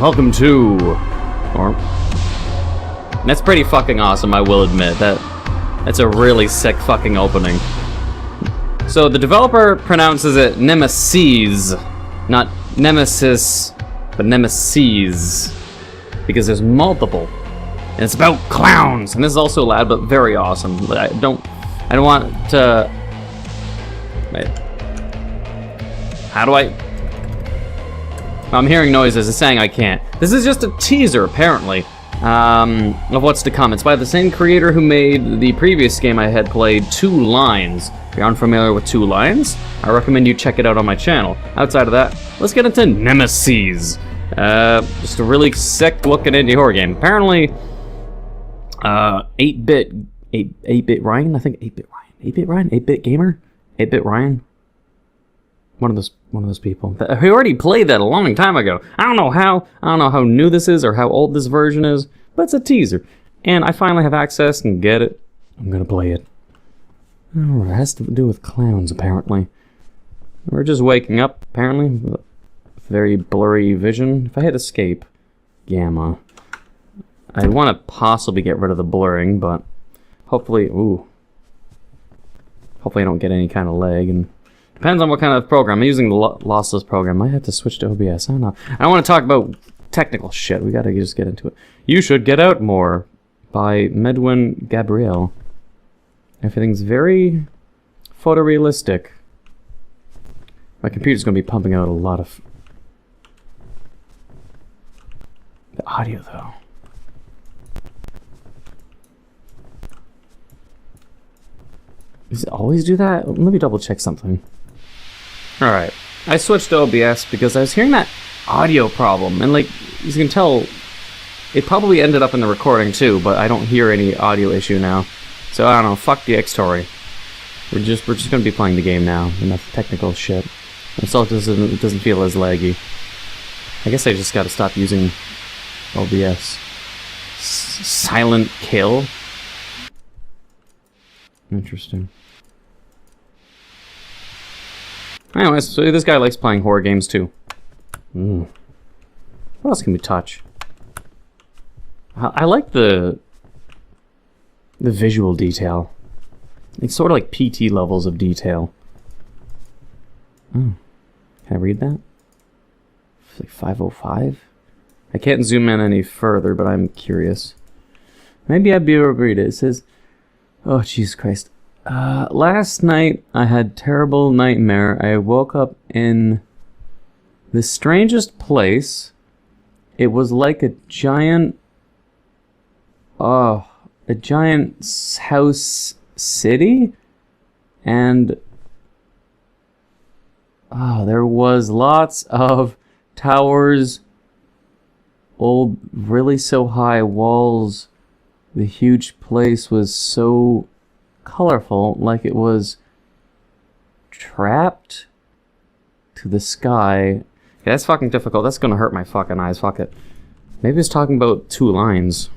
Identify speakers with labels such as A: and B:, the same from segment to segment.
A: welcome to... Or... That's pretty fucking awesome, I will admit. That's a really sick fucking opening. So the developer pronounces it Nemeses, not Nemesis, but Nemeses, because there's multiple, and it's about clowns. And this is also loud, but very awesome. I don't want to. Wait. How do I? I'm hearing noises. It's saying I can't. This is just a teaser, apparently, of what's to come. It's by the same creator who made the previous game I had played, Two Lines. If you're unfamiliar with Two Lines, I recommend you check it out on my channel. Outside of that, let's get into Nemeses. Just a really sick looking indie horror game. Apparently, 8-bit Ryan, I think 8-bit Ryan, 8-bit gamer, 8-bit Ryan. One of those people. Who already played that a long time ago. I don't know how new this is or how old this version is, but it's a teaser. And I finally have access and get it. I'm gonna play it. Oh, it has to do with clowns, apparently. We're just waking up, apparently, with very blurry vision. If I hit escape, gamma. I want to possibly get rid of the blurring, but hopefully, hopefully I don't get any kind of lag. And depends on what kind of program. I'm using the lossless program. I might have to switch to OBS. I don't know. I don't want to talk about technical shit. We gotta just get into it. You Should Get Out More by Medwin Gabrielle. Everything's very photorealistic. My computer's going to be pumping out a lot of... The audio, though. Does it always do that? Let me double check something. Alright. I switched to OBS because I was hearing that audio problem. And like, you can tell, it probably ended up in the recording too, but I don't hear any audio issue now. So I don't know, fuck the X-Story. We're just gonna be playing the game now. Enough technical shit. It doesn't feel as laggy. I guess I just gotta stop using OBS. Silent kill? Interesting. Anyways, so this guy likes playing horror games too. What else can we touch? I like the visual detail. It's sort of like PT levels of detail. Can I read that? It's like 505? I can't zoom in any further, but I'm curious. Maybe I'd be able to read it. It says, oh, Jesus Christ. Last night I had terrible nightmare. I woke up in the strangest place. It was like a giant... a giant house city, and there was lots of towers, old, really so high walls. The huge place was so colorful, like it was trapped to the sky. Yeah, that's fucking difficult. That's gonna hurt my fucking eyes. Fuck it. Maybe it's talking about Two Lines.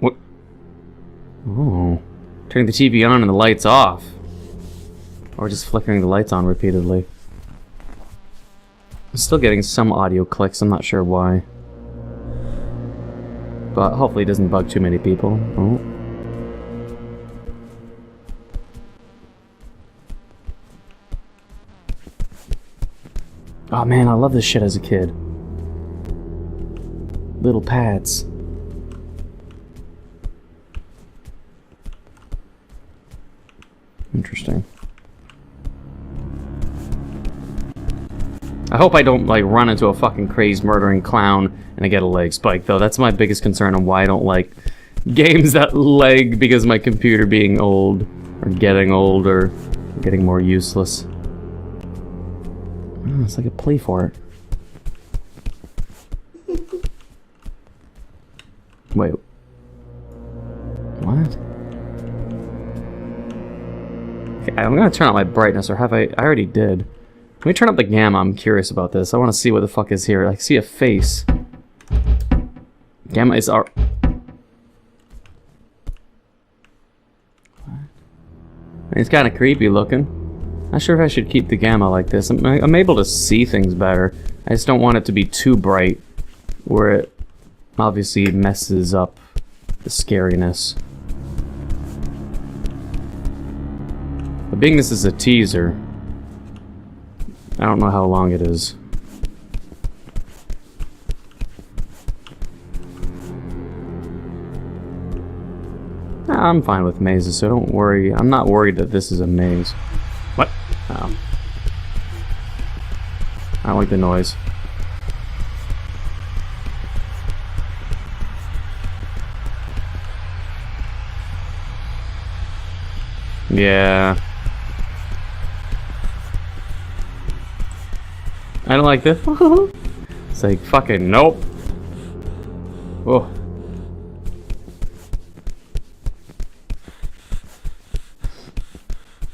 A: What? Oh. Turning the TV on and the lights off. Or just flickering the lights on repeatedly. I'm still getting some audio clicks, I'm not sure why. But hopefully it doesn't bug too many people. Oh. Oh man, I love this shit as a kid. Little pads. Interesting. I hope I don't, like, run into a fucking crazed murdering clown and I get a leg spike, though. That's my biggest concern on why I don't like games that lag because of my computer being old, or getting old, or getting more useless. Oh, it's like a plea for it. Wait. What? Okay, I'm gonna turn up my brightness, or have I already did. Let me turn up the gamma, I'm curious about this. I want to see what the fuck is here. I see a face. Gamma is our... What? It's kind of creepy looking. Not sure if I should keep the gamma like this. I'm able to see things better. I just don't want it to be too bright, where it obviously messes up the scariness. But being this is a teaser, I don't know how long it is. I'm fine with mazes, so don't worry. I'm not worried that this is a maze. What? Oh. I don't like the noise. Yeah. I don't like this. It's like, fucking nope. Oh.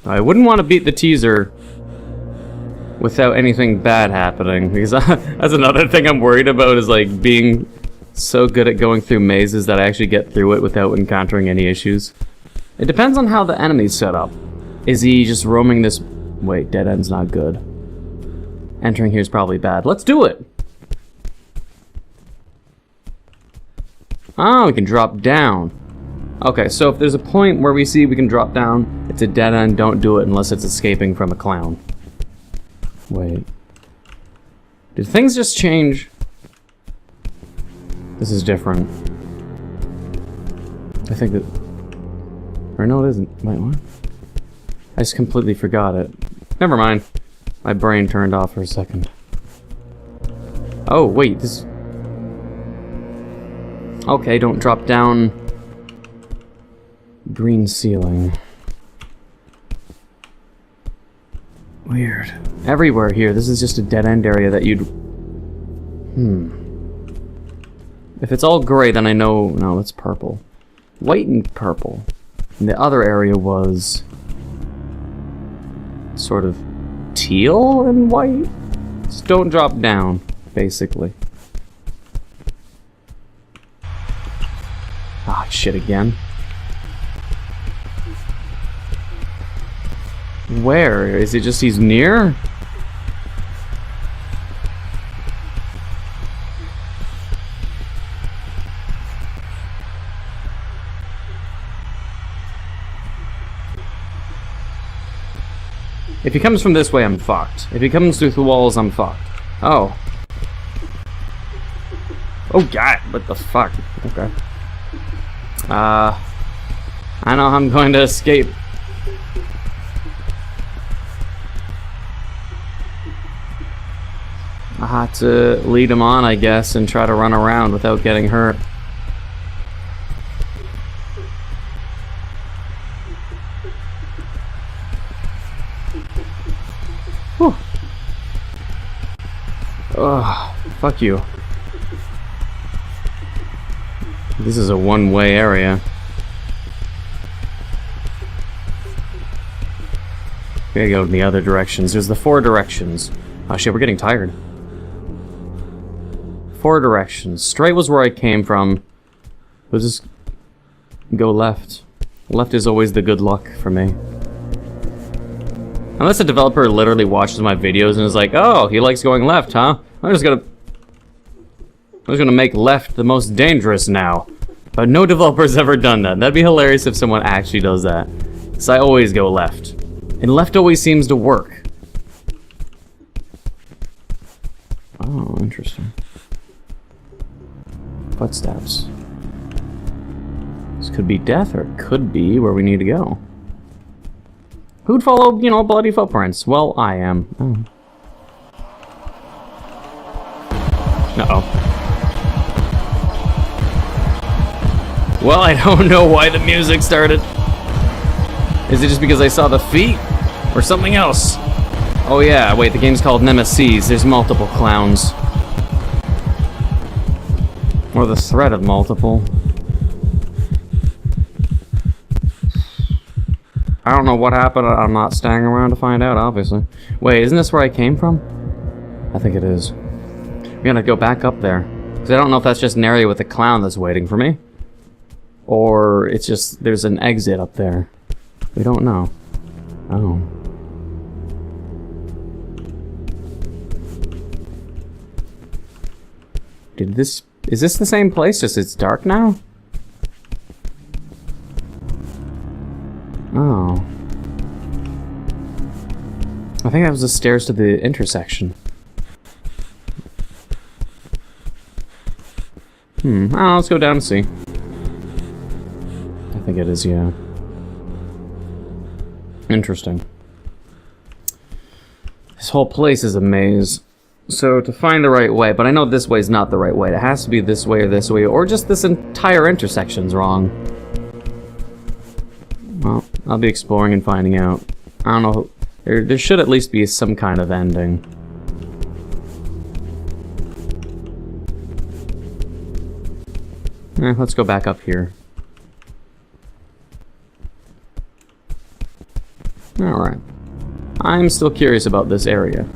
A: I wouldn't want to beat the teaser without anything bad happening, because that's another thing I'm worried about, is like being so good at going through mazes that I actually get through it without encountering any issues. It depends on how the enemy's set up. Is he just roaming this... Wait, dead end's not good. Entering here is probably bad. Let's do it! Oh, we can drop down. Okay, so if there's a point where we see we can drop down, it's a dead end, don't do it unless it's escaping from a clown. Wait. Did things just change? This is different. I think that... Or no, it isn't. Wait, what? I just completely forgot it. Never mind. My brain turned off for a second. Oh, wait, this... Okay, don't drop down... Green ceiling. Weird. Everywhere here, this is just a dead-end area that you'd... If it's all gray, then I know... No, it's purple. White and purple. And the other area was... sort of teal and white? Just don't drop down, basically. Ah, shit again. Where? Is it just he's near? If he comes from this way, I'm fucked. If he comes through the walls, I'm fucked. Oh. Oh god, what the fuck? Okay. I know I'm going to escape. I have to lead him on, I guess, and try to run around without getting hurt. Whew. Ugh, fuck you. This is a one-way area. We gotta go in the other directions. There's the 4 directions. Oh shit, we're getting tired. 4 directions. Straight was where I came from. We'll just go left. Left is always the good luck for me. Unless a developer literally watches my videos and is like, oh, he likes going left, huh? I'm just gonna make left the most dangerous now. But no developer's ever done that. That'd be hilarious if someone actually does that. So I always go left. And left always seems to work. Oh, interesting. Footsteps. This could be death, or it could be where we need to go. Who'd follow, you know, bloody footprints? Well, I am. Oh. Uh-oh. Well, I don't know why the music started. Is it just because I saw the feet? Or something else? Oh yeah, wait, the game's called NEMESES. There's multiple clowns. Or the threat of multiple. I don't know what happened. I'm not staying around to find out, obviously. Wait, isn't this where I came from? I think it is. We're gonna go back up there. Because I don't know if that's just an area with a clown that's waiting for me. Or it's just, there's an exit up there. We don't know. Oh. Is this the same place, just it's dark now? Oh. I think that was the stairs to the intersection. Oh, let's go down and see. I think it is, yeah. Interesting. This whole place is a maze. So, to find the right way, but I know this way is not the right way. It has to be this way, or just this entire intersection's wrong. Well, I'll be exploring and finding out. I don't know. There should at least be some kind of ending. Let's go back up here. Alright. I'm still curious about this area.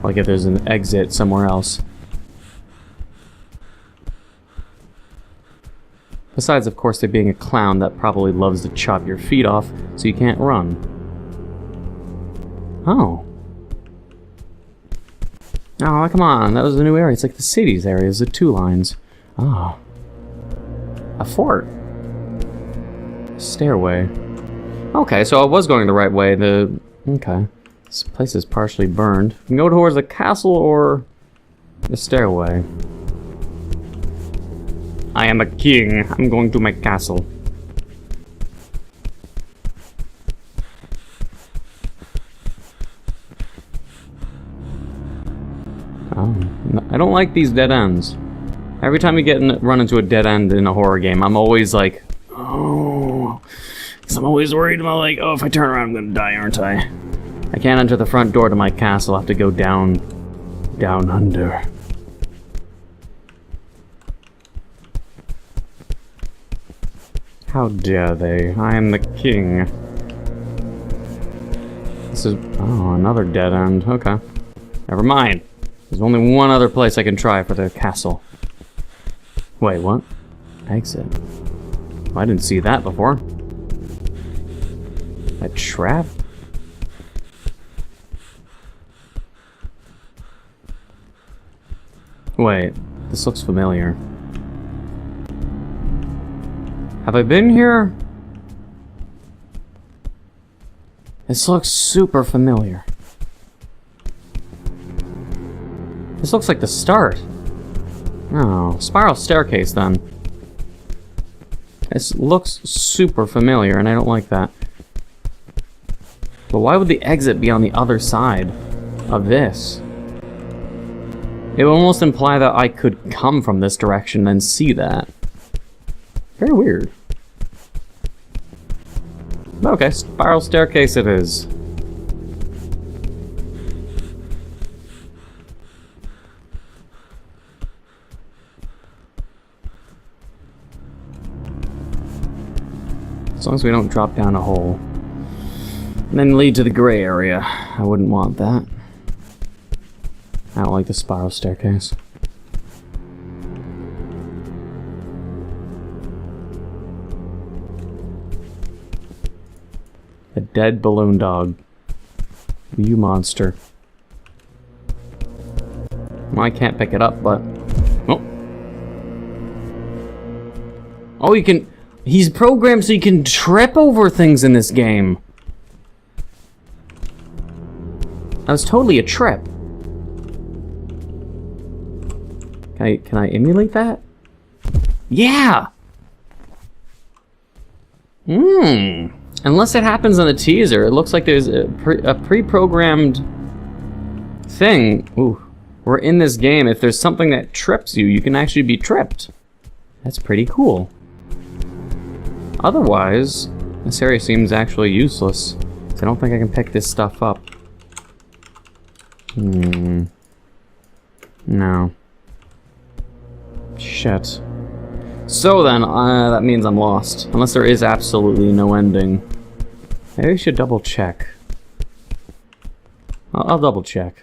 A: Like if there's an exit somewhere else. Besides, of course, there being a clown that probably loves to chop your feet off so you can't run. Oh. Oh, come on. That was the new area. It's like the city's area. It's the 2 lines. Oh. A fort. Stairway. Okay, so I was going the right way. Okay. This place is partially burned. We can go towards the castle or the stairway. I am a king. I'm going to my castle. Oh, I don't like these dead ends. Every time you run into a dead end in a horror game, I'm always like, oh, because I'm always worried about like, oh, if I turn around, I'm gonna die, aren't I? I can't enter the front door to my castle. I have to go down under. How dare they? I am the king. This is... oh, another dead end. Okay. Never mind. There's only one other place I can try for the castle. Wait, what? Exit. Oh, I didn't see that before. A trap? Wait, this looks familiar. Have I been here? This looks super familiar. This looks like the start. Oh, spiral staircase then. This looks super familiar and I don't like that. But why would the exit be on the other side of this? It would almost imply that I could come from this direction and see that. Very weird. Okay, spiral staircase it is. As long as we don't drop down a hole. And then lead to the gray area. I wouldn't want that. I don't like the spiral staircase. A dead balloon dog. You monster. Well, I can't pick it up, but... oh. Oh, you can... he's programmed so you can trip over things in this game. That was totally a trip. Can I emulate that? Yeah! Unless it happens on the teaser, it looks like there's a pre-programmed thing. Ooh, we're in this game. If there's something that trips you, you can actually be tripped. That's pretty cool. Otherwise, this area seems actually useless. So I don't think I can pick this stuff up. No. Shit. So then, that means I'm lost. Unless there is absolutely no ending. Maybe we should double check. I'll double check.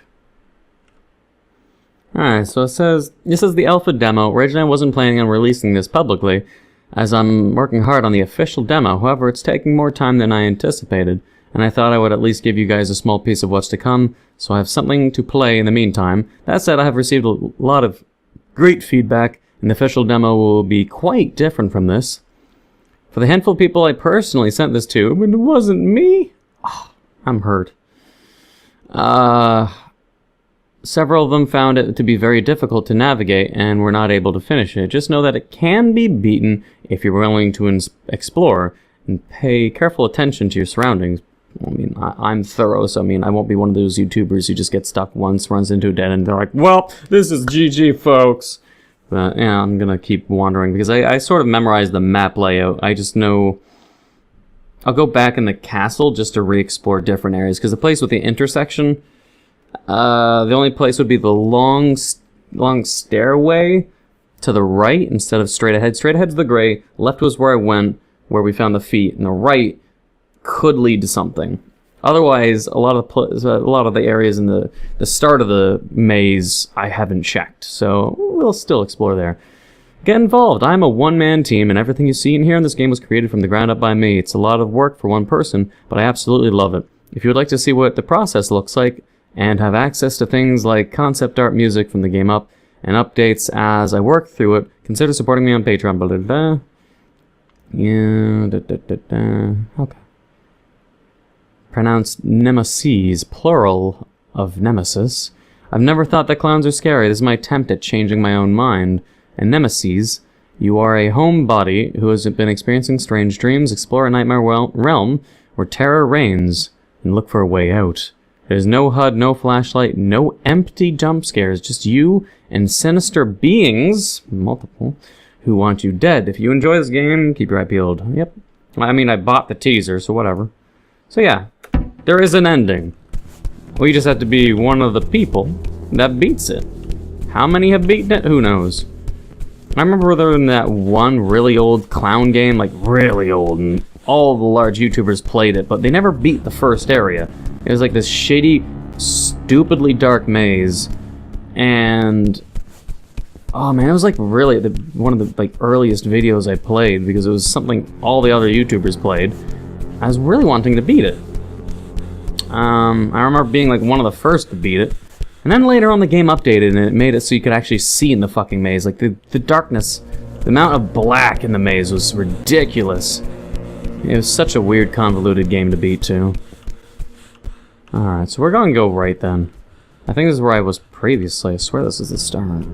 A: Alright, so this is the alpha demo. Originally I wasn't planning on releasing this publicly, as I'm working hard on the official demo. However, it's taking more time than I anticipated, and I thought I would at least give you guys a small piece of what's to come, so I have something to play in the meantime. That said, I have received a lot of great feedback, and the official demo will be quite different from this. For the handful of people I personally sent this to, but it wasn't me, I'm hurt. Several of them found it to be very difficult to navigate and were not able to finish it. Just know that it can be beaten if you're willing to explore and pay careful attention to your surroundings. I mean, I'm thorough, so I mean, I won't be one of those YouTubers who just gets stuck once, runs into a dead end, and they're like, well, this is GG, folks. But, yeah, I'm gonna keep wandering, because I sort of memorized the map layout. I just know... I'll go back in the castle just to re-explore different areas, because the place with the intersection... the only place would be the long stairway to the right instead of straight ahead. Straight ahead's the gray, left was where I went, where we found the feet, and the right could lead to something. Otherwise, a lot of the areas in the start of the maze I haven't checked, so we'll still explore there. Get involved. I'm a one-man team, and everything you see and hear in this game was created from the ground up by me. It's a lot of work for one person, but I absolutely love it. If you would like to see what the process looks like, and have access to things like concept art music from the game up, and updates as I work through it, consider supporting me on Patreon, blah, blah, blah. Yeah, okay. Pronounced NEMESES, plural of nemesis. I've never thought that clowns are scary. This is my attempt at changing my own mind. And NEMESES, you are a homebody who has been experiencing strange dreams. Explore a nightmare realm where terror reigns, and look for a way out. There's no HUD, no flashlight, no empty jump scares, just you and sinister beings, multiple, who want you dead. If you enjoy this game, keep your eye peeled. Yep. I mean, I bought the teaser, so whatever. So yeah, there is an ending. We just have to be one of the people that beats it. How many have beaten it? Who knows? I remember there was that one really old clown game, like really old, and all the large YouTubers played it, but they never beat the first area. It was like this shady, stupidly dark maze, and oh man, it was like really one of the like earliest videos I played, because it was something all the other YouTubers played. I was really wanting to beat it. I remember being like one of the first to beat it, and then later on the game updated and it made it so you could actually see in the fucking maze. Like the darkness, the amount of black in the maze was ridiculous. It was such a weird, convoluted game to beat too. Alright, so we're gonna go right then. I think this is where I was previously. I swear this is the start.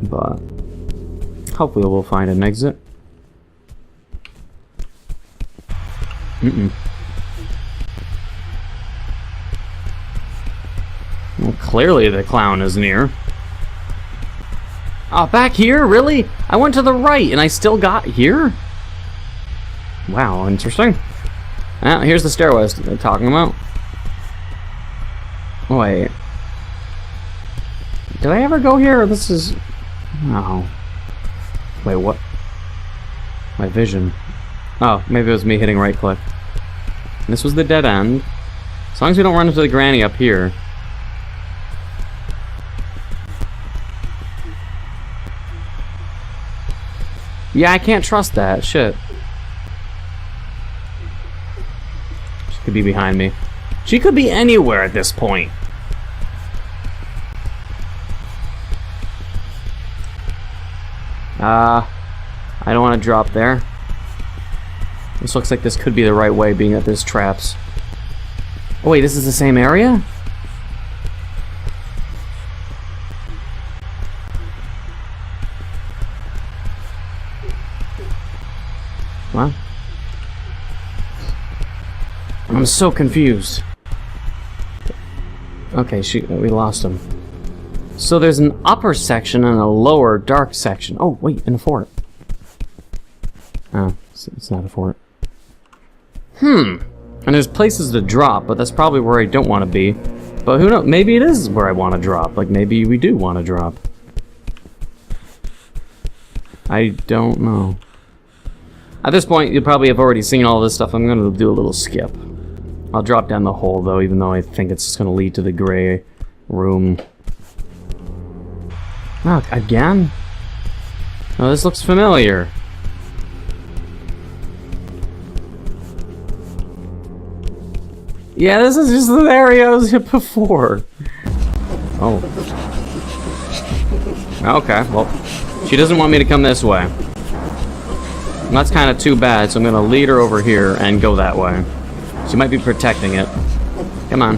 A: But hopefully we'll find an exit. Well, clearly the clown is near. Oh, back here? Really? I went to the right and I still got here? Wow, interesting. Ah, here's the stairway I was talking about. Wait. Did I ever go here? This is... Oh. Wait, what? My vision. Oh, maybe it was me hitting right click. This was the dead end. As long as we don't run into the granny up here. Yeah, I can't trust that. Shit. She could be behind me. She could be anywhere at this point. I don't want to drop there. This looks like this could be the right way, being that there's traps. Oh wait, this is the same area? What? I'm so confused. Okay, we lost him. So there's an upper section and a lower dark section. Oh, wait, in a fort. Oh, it's not a fort. And there's places to drop, but that's probably where I don't want to be. But who knows? Maybe it is where I want to drop. Like, maybe we do want to drop. I don't know. At this point, you probably have already seen all this stuff. I'm going to do a little skip. I'll drop down the hole, though, even though I think it's just going to lead to the gray room. Oh, again? Oh, this looks familiar. Yeah, this is just the area I was hit before. Oh. Okay, well, she doesn't want me to come this way. And that's kind of too bad, so I'm gonna lead her over here and go that way. She might be protecting it. Come on.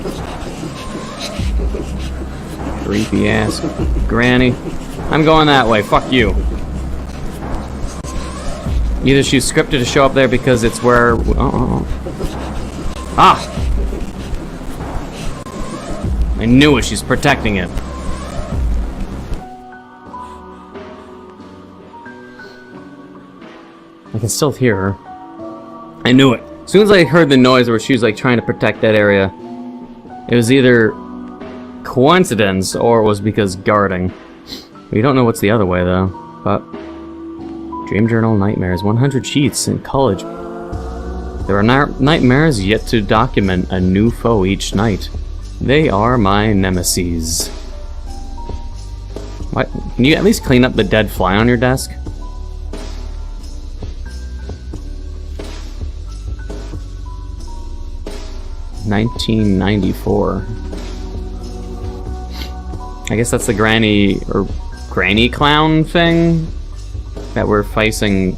A: Creepy ass granny. I'm going that way, fuck you. Either she's scripted to show up there because it's where... Ah! I knew it, she's protecting it. I can still hear her. I knew it. As soon as I heard the noise where she was like trying to protect that area, it was either coincidence or it was because guarding. We don't know what's the other way though, but... Dream Journal Nightmares, 100 sheets in college. There are nightmares yet to document a new foe each night. They are my nemeses. What? Can you at least clean up the dead fly on your desk? $19.94. I guess that's the granny or granny clown thing that we're facing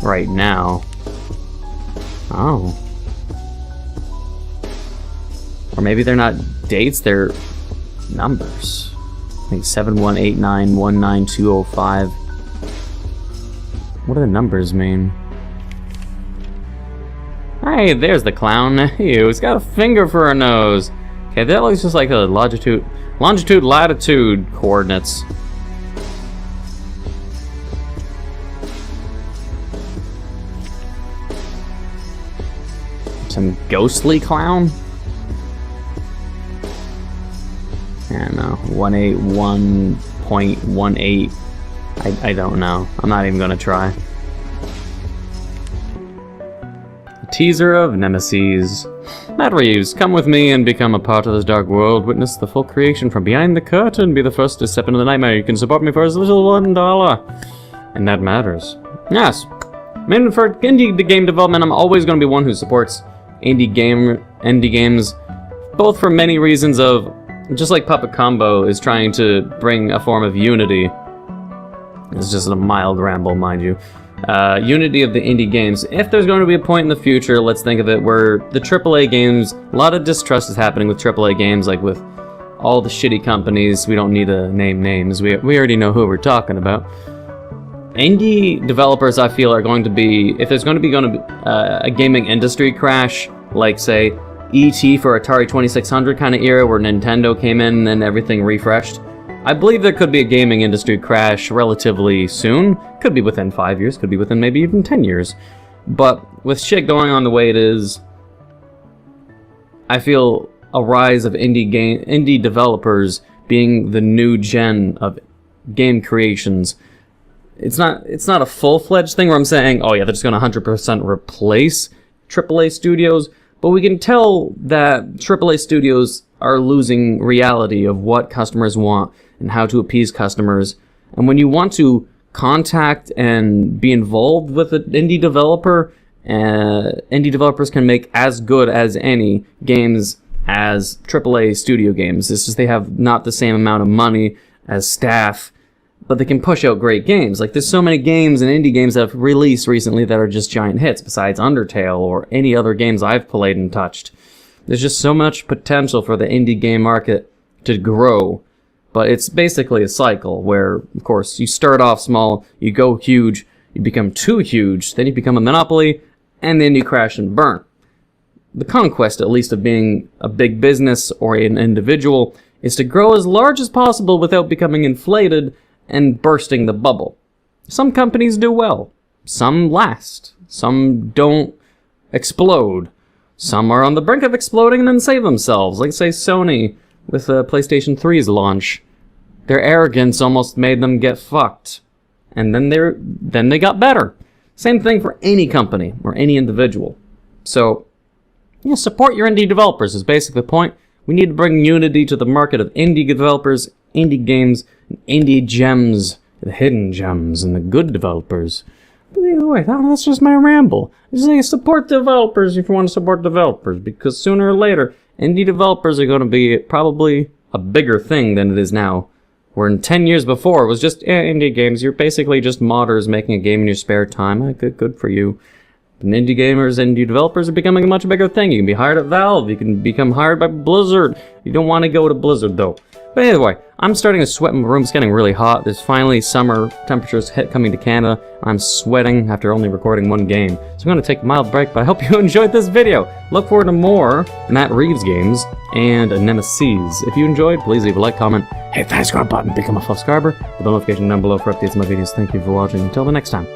A: right now. Oh. Or maybe they're not dates, they're numbers. I think 7189192005. What do the numbers mean? Hey, there's the clown. Hey, he's got a finger for a nose. Okay, that looks just like a longitude, latitude coordinates. Some ghostly clown? I don't know. 181.18. I don't know. I'm not even gonna try. Teaser of Nemeses. Matt Reeves, come with me and become a part of this dark world. Witness the full creation from behind the curtain. Be the first to step into the nightmare. You can support me for as little as $1. And that matters. Yes. I mean, for indie game development, I'm always going to be one who supports indie games, both for many reasons of, just like Puppet Combo is trying to bring a form of unity. It's just a mild ramble, mind you. Unity of the indie games. If there's going to be a point in the future, let's think of it, where the AAA games, a lot of distrust is happening with AAA games, like with all the shitty companies. We don't need to name names. We already know who we're talking about. Indie developers, I feel, are going to be, if there's going to be a gaming industry crash, like say E.T. for Atari 2600 kind of era where Nintendo came in and everything refreshed. I believe there could be a gaming industry crash relatively soon. Could be within 5 years, could be within maybe even 10 years. But with shit going on the way it is, I feel a rise of indie developers being the new gen of game creations. It's not a full-fledged thing where I'm saying, oh yeah, they're just going to 100% replace AAA studios, but we can tell that AAA studios are losing reality of what customers want and how to appease customers. And when you want to contact and be involved with an indie developer, indie developers can make as good as any games as AAA studio games. It's just they have not the same amount of money as staff, but they can push out great games. Like, there's so many games and indie games that have released recently that are just giant hits, besides Undertale or any other games I've played and touched. There's just so much potential for the indie game market to grow, but it's basically a cycle where, of course, you start off small, you go huge, you become too huge, then you become a monopoly, and then you crash and burn. The conquest, at least, of being a big business or an individual is to grow as large as possible without becoming inflated and bursting the bubble. Some companies do well. Some last. Some don't explode. Some are on the brink of exploding and then save themselves, like, say, Sony with PlayStation 3's launch. Their arrogance almost made them get fucked. And then they got better. Same thing for any company or any individual. So, yeah, support your indie developers is basically the point. We need to bring unity to the market of indie developers, indie games, and indie gems the hidden gems and the good developers. But either way, that's just my ramble. Just say support developers if you want to support developers, because sooner or later, indie developers are going to be probably a bigger thing than it is now. Where in 10 years before, it was just indie games. You're basically just modders making a game in your spare time. Good for you. But indie gamers, indie developers are becoming a much bigger thing. You can be hired at Valve. You can become hired by Blizzard. You don't want to go to Blizzard, though. But anyway, I'm starting to sweat. My room's getting really hot. There's finally summer temperatures coming to Canada. I'm sweating after only recording one game. So I'm going to take a mild break, but I hope you enjoyed this video. Look forward to more Matt Reeves games and Nemeses. If you enjoyed, please leave a like, comment, hit that subscribe button, become a subscriber, the bell notification down below for updates on my videos. Thank you for watching. Until the next time.